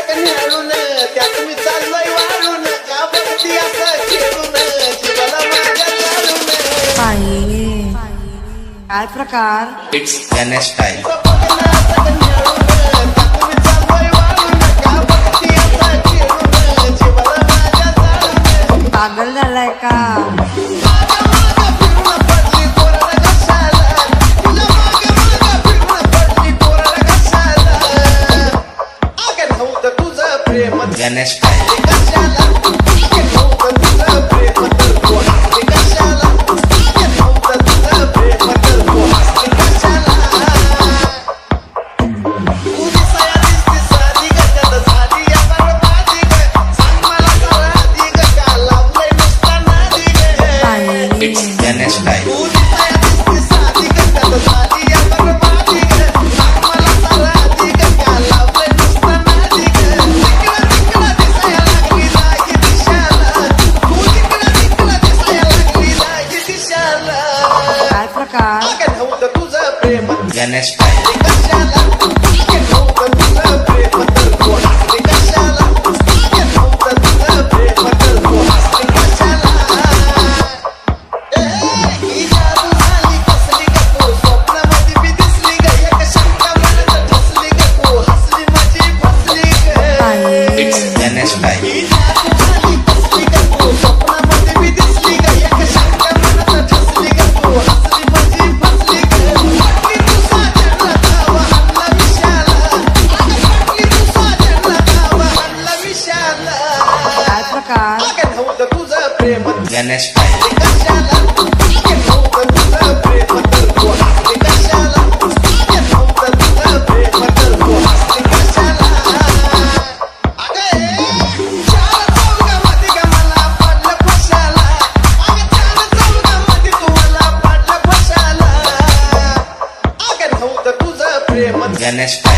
न्याळून त्यात मी चाललोय वाळून का बघती असं खेळून जीवाला माझ्या चालून काय प्रकार इट्स गणेश स्टाईल पागल झालाय का Ganesh style it's Ganesh style काय प्रकार Ganesh style it's Ganesh style काय प्रकार गणेश स्टाईल गणेश स्टाईल